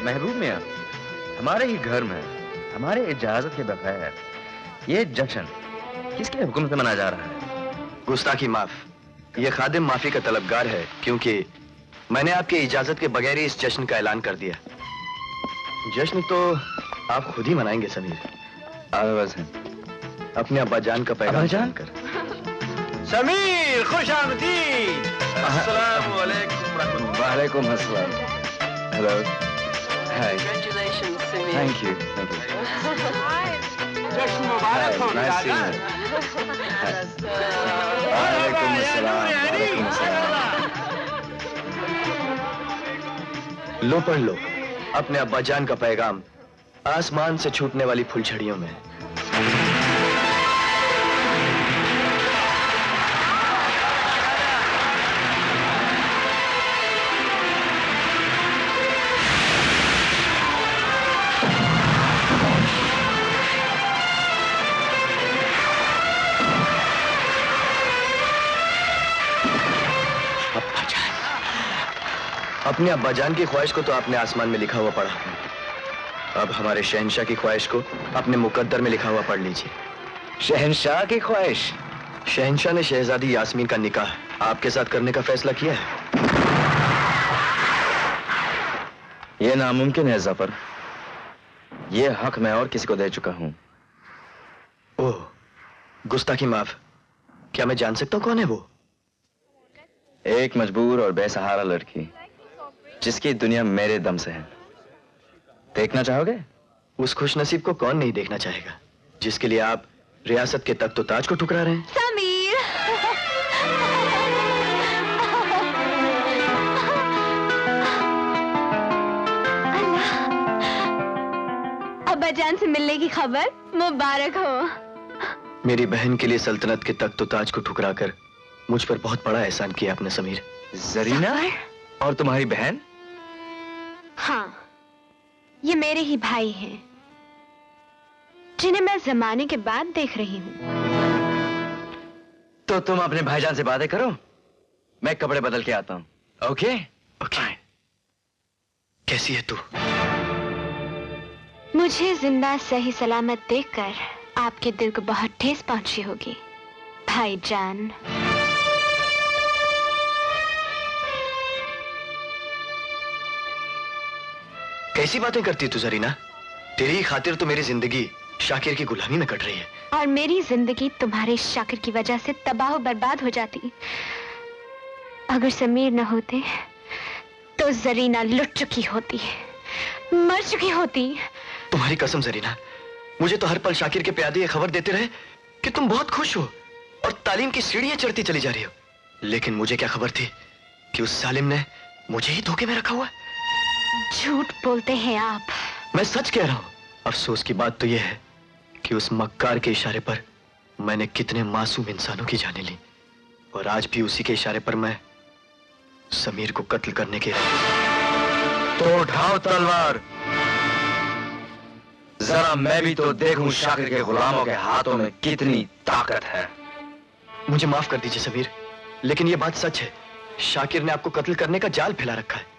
महबूब मियां, हमारे ही घर में हमारे इजाजत के बगैर ये जश्न किसके हुक्म से मनाया जा रहा है? गुस्ताखी माफ। ये खादिम माफी का तलबगार है क्योंकि मैंने आपकी इजाजत के बगैर ही इस जश्न का ऐलान कर दिया। जश्न तो आप खुद ही मनाएंगे समीर। अपने अब्बा जान का पैगाम जानकर। समीर खुश आमदीद। अस्सलाम वालेकुम। वालेकुम अस्सलाम। Hello. Hi. Congratulations, Samir. Thank you, thank you. जश्न मुबारक हो दादा। वालेकुम अस्सलाम, वालेकुम अस्सलाम। लो पढ़ लो अपने अब्बा जान का पैगाम आसमान से छूटने वाली फुलझड़ियों में। अपने अब्बाजान की ख्वाहिश को तो आपने आसमान में लिखा हुआ पढ़ा, अब हमारे शहंशाह की ख्वाहिश को अपने मुकद्दर में लिखा हुआ पढ़ लीजिए। शहंशाह की ख्वाहिश? शहंशाह ने शहजादी यास्मीन का निकाह आपके साथ करने का फैसला किया है। यह नामुमकिन है ज़फर। यह हक मैं और किसी को दे चुका हूं। ओह, गुस्ताखी माफ। क्या मैं जान सकता हूं कौन है वो? एक मजबूर और बेसहारा लड़की जिसकी दुनिया मेरे दम से है। देखना चाहोगे? उस खुशनसीब को कौन नहीं देखना चाहेगा जिसके लिए आप रियासत के तख्त ताज को ठुकरा रहे हैं। समीर। अल्लाह, अब्बाजान से मिलने की खबर मुबारक हो। मेरी बहन के लिए सल्तनत के तख्त ताज को ठुकराकर मुझ पर बहुत बड़ा एहसान किया आपने समीर। जरीना और तुम्हारी बहन? हाँ, ये मेरे ही भाई हैं, जिन्हें मैं जमाने के बाद देख रही हूँ। तो तुम अपने भाईजान से बातें करो, मैं कपड़े बदल के आता हूँ। ओके? ओके। कैसी है तू? मुझे जिंदा सही सलामत देखकर आपके दिल को बहुत ठेस पहुंची होगी भाईजान। कैसी बातें करती तू जरीना? तेरी ही खातिर तो मेरी जिंदगी शाकिर की गुलामी में कट रही है। और मेरी जिंदगी तुम्हारे शाकिर की वजह से तबाह बर्बाद हो जाती। अगर समीर न होते तो जरीना लुट चुकी होती, मर चुकी होती। तुम्हारी कसम जरीना, मुझे तो हर पल शाकिर के प्यादे ये खबर देते रहे कि तुम बहुत खुश हो और तालीम की सीढ़ियां चढ़ती चली जा रही हो। लेकिन मुझे क्या खबर थी कि उस सालिम ने मुझे ही धोखे में रखा हुआ है। झूठ बोलते हैं आप। मैं सच कह रहा हूं। अफसोस की बात तो यह है कि उस मक्कार के इशारे पर मैंने कितने मासूम इंसानों की जानें ली, और आज भी उसी के इशारे पर मैं समीर को कत्ल करने के लिए। तो उठाओ तलवार, जरा मैं भी तो देखूं शाकिर के गुलामों के हाथों में कितनी ताकत है। मुझे माफ कर दीजिए समीर, लेकिन यह बात सच है। शाकिर ने आपको कत्ल करने का जाल फैला रखा है।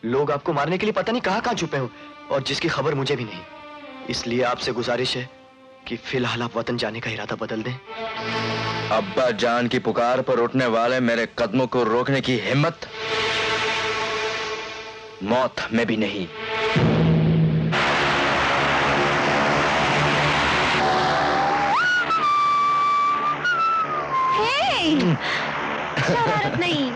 लोग आपको मारने के लिए पता नहीं कहां छुपे हो, और जिसकी खबर मुझे भी नहीं। इसलिए आपसे गुजारिश है कि फिलहाल आप वतन जाने का इरादा बदल दें। अब्बा जान की पुकार पर उठने वाले मेरे कदमों को रोकने की हिम्मत मौत में भी नहीं। हे! शरारत नहीं।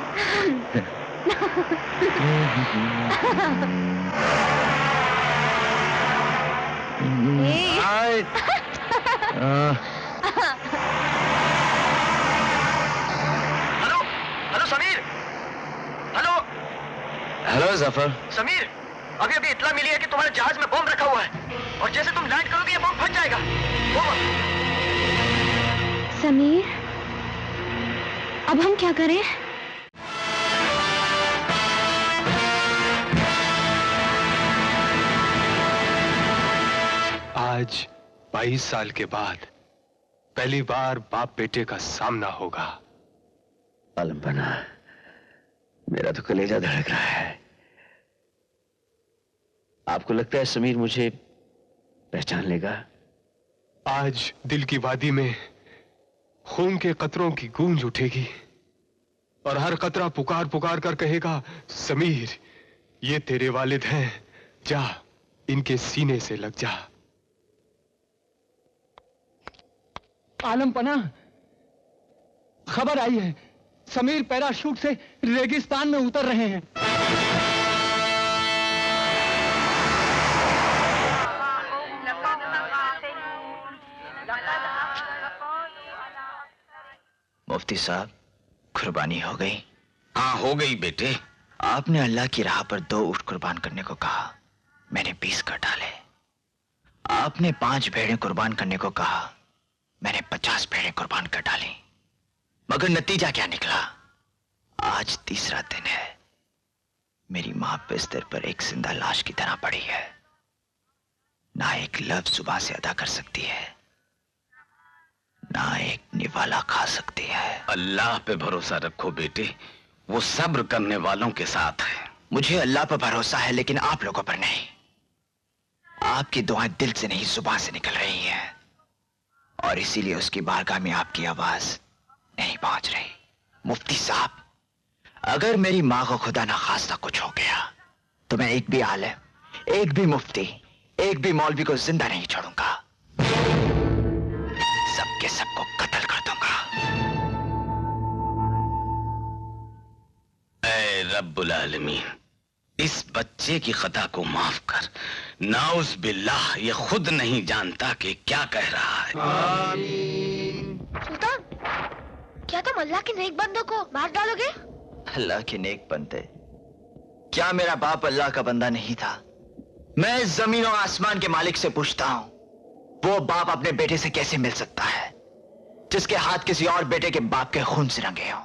Hello, hello Sameer. Hello hello Zafar. Sameer, अभी अभी इत्तला मिली है कि तुम्हारे जहाज में बम रखा हुआ है, और जैसे तुम लैंड करोगे ये बम फट जाएगा। समीर, अब हम क्या करें? आज 22 साल के बाद पहली बार बाप बेटे का सामना होगा। आलम बना, मेरा तो कलेजा धड़क रहा है। आपको लगता है समीर मुझे पहचान लेगा? आज दिल की वादी में खून के कतरों की गूंज उठेगी और हर कतरा पुकार पुकार कर कहेगा, समीर ये तेरे वालिद हैं, जा इनके सीने से लग जा। आलम पना, खबर आई है, समीर पैराशूट से रेगिस्तान में उतर रहे हैं। मुफ्ती साहब, कुर्बानी हो गई? हाँ हो गई बेटे। आपने अल्लाह की राह पर 2 ऊंट कुर्बान करने को कहा, मैंने 20 कर डाले। आपने 5 भेड़ें कुर्बान करने को कहा, मैंने 50 भेड़ें कुर्बान कर डाली। मगर नतीजा क्या निकला? आज तीसरा दिन है, मेरी मां बिस्तर पर एक जिंदा लाश की तरह पड़ी है, ना एक लफ्ज जुबान से अदा कर सकती है, ना एक निवाला खा सकती है। अल्लाह पे भरोसा रखो बेटे, वो सब्र करने वालों के साथ है। मुझे अल्लाह पर भरोसा है, लेकिन आप लोगों पर नहीं। आपकी दुआएं दिल से नहीं जुबान से निकल रही हैं, और इसीलिए उसकी बारगाह में आपकी आवाज नहीं पहुंच रही। मुफ्ती साहब, अगर मेरी मां को खुदा ना खास्ता कुछ हो गया तो मैं एक भी आलिम, एक भी मुफ्ती, एक भी मौलवी को जिंदा नहीं छोड़ूंगा, सबके सबको कत्ल कर दूंगा। ऐ रब्बुल आलमीन, इस बच्चे की खता को माफ कर। नाउज़ बिल्लाह, ये खुद नहीं जानता कि क्या कह रहा है। सुल्तान, क्या तुम अल्लाह के नेक बंदों को मार डालोगे? अल्लाह के नेक बंदे? क्या मेरा बाप अल्लाह का बंदा नहीं था? मैं इस जमीन और आसमान के मालिक से पूछता हूं, वो बाप अपने बेटे से कैसे मिल सकता है जिसके हाथ किसी और बेटे के बाप के खून से रंगे हों?